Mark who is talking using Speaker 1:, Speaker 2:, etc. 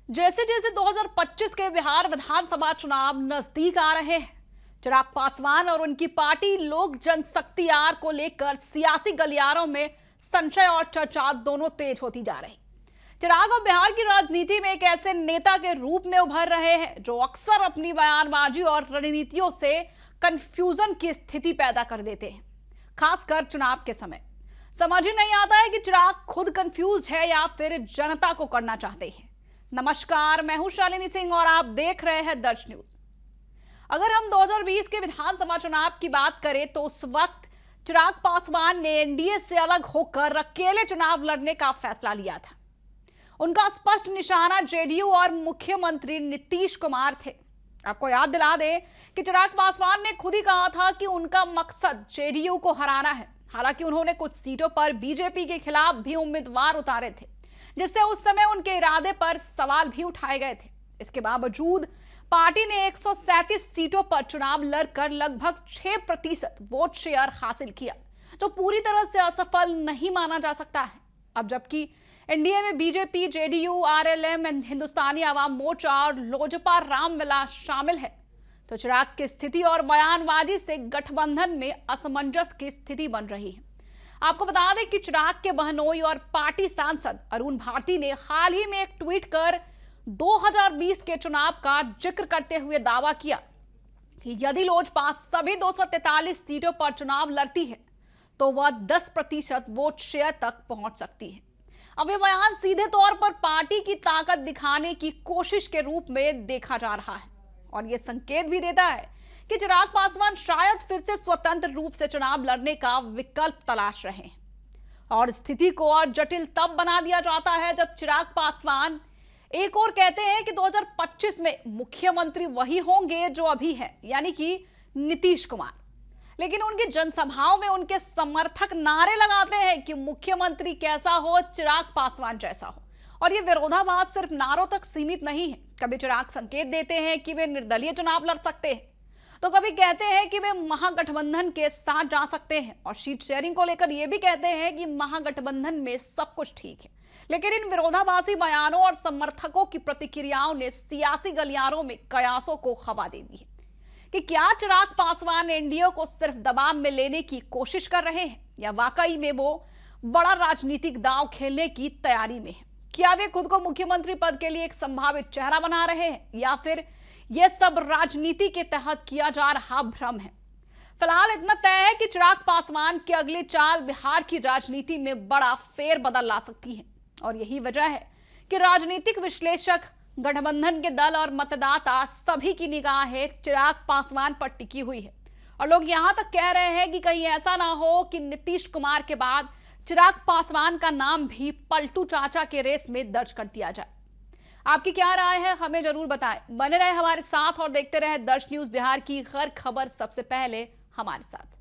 Speaker 1: जैसे जैसे 2025 के बिहार विधानसभा चुनाव नजदीक आ रहे हैं, चिराग पासवान और उनकी पार्टी लोक जनशक्ति आर को लेकर सियासी गलियारों में संशय और चर्चा दोनों तेज होती जा रही। चिराग अब बिहार की राजनीति में एक ऐसे नेता के रूप में उभर रहे हैं जो अक्सर अपनी बयानबाजी और रणनीतियों से कंफ्यूजन की स्थिति पैदा कर देते हैं, खासकर चुनाव के समय। समझ ही नहीं आता है कि चिराग खुद कंफ्यूज है या फिर जनता को करना चाहते हैं। नमस्कार, मैं हूं शालिनी सिंह और आप देख रहे हैं दर्श न्यूज। अगर हम 2020 के विधानसभा चुनाव की बात करें तो उस वक्त चिराग पासवान ने एनडीए से अलग होकर अकेले चुनाव लड़ने का फैसला लिया था। उनका स्पष्ट निशाना जेडीयू और मुख्यमंत्री नीतीश कुमार थे। आपको याद दिला दें कि चिराग पासवान ने खुद ही कहा था कि उनका मकसद जेडीयू को हराना है। हालांकि उन्होंने कुछ सीटों पर बीजेपी के खिलाफ भी उम्मीदवार उतारे थे, जिससे उस समय उनके इरादे पर सवाल भी उठाए गए थे। इसके बावजूद पार्टी ने 137 सीटों पर चुनाव लड़कर लगभग 6% वोट शेयर हासिल किया, जो पूरी तरह से असफल नहीं माना जा सकता है। अब जबकि एनडीए में BJP, JDU, RLM, Hindustani Awam Morcha और लोजपा रामविलास शामिल है, तो चिराग की स्थिति और बयानबाजी से गठबंधन में असमंजस की स्थिति बन रही है। आपको बता दें कि चिराग के बहनोई और पार्टी सांसद अरुण भारती ने हाल ही में एक ट्वीट कर 2020 के चुनाव का जिक्र करते हुए दावा किया कि यदि लोजपा सभी 243 सीटों पर चुनाव लड़ती है तो वह 10% वोट शेयर तक पहुंच सकती है। अब यह बयान सीधे तौर पर पार्टी की ताकत दिखाने की कोशिश के रूप में देखा जा रहा है और यह संकेत भी देता है कि चिराग पासवान शायद फिर से स्वतंत्र रूप से चुनाव लड़ने का विकल्प तलाश रहे हैं। और स्थिति को और जटिल तब बना दिया जाता है जब चिराग पासवान एक और कहते हैं कि 2025 में मुख्यमंत्री वही होंगे जो अभी है, यानी कि नीतीश कुमार। लेकिन उनकी जनसभाओं में उनके समर्थक नारे लगाते हैं कि मुख्यमंत्री कैसा हो, चिराग पासवान जैसा हो। और ये विरोधाभास सिर्फ नारों तक सीमित नहीं है। कभी चिराग संकेत देते हैं कि वे निर्दलीय चुनाव लड़ सकते हैं, तो कभी कहते हैं कि वे महागठबंधन के साथ जा सकते हैं, और सीट शेयरिंग को लेकर यह भी कहते हैं कि महागठबंधन में सब कुछ ठीक है। लेकिन इन विरोधाभासी बयानों और समर्थकों की प्रतिक्रियाओं ने सियासी गलियारों में कयासों को हवा दे दी है कि क्या चिराग पासवान एनडीए को सिर्फ दबाव में लेने की कोशिश कर रहे हैं या वाकई में वो बड़ा राजनीतिक दांव खेलने की तैयारी में है। क्या वे खुद को मुख्यमंत्री पद के लिए एक संभावित चेहरा बना रहे हैं या फिर यह सब राजनीति के तहत किया जा रहा भ्रम है। फिलहाल इतना तय है कि चिराग पासवान की अगली चाल बिहार की राजनीति में बड़ा फेरबदल ला सकती है, और यही वजह है कि राजनीतिक विश्लेषक, गठबंधन के दल और मतदाता सभी की निगाहें चिराग पासवान पर टिकी हुई है। और लोग यहां तक कह रहे हैं कि कहीं ऐसा ना हो कि नीतीश कुमार के बाद चिराग पासवान का नाम भी पलटू चाचा के रेस में दर्ज कर दिया जाए। आपकी क्या राय है, हमें जरूर बताएं। बने रहे हमारे साथ और देखते रहे दर्श न्यूज बिहार की हर खबर सबसे पहले हमारे साथ।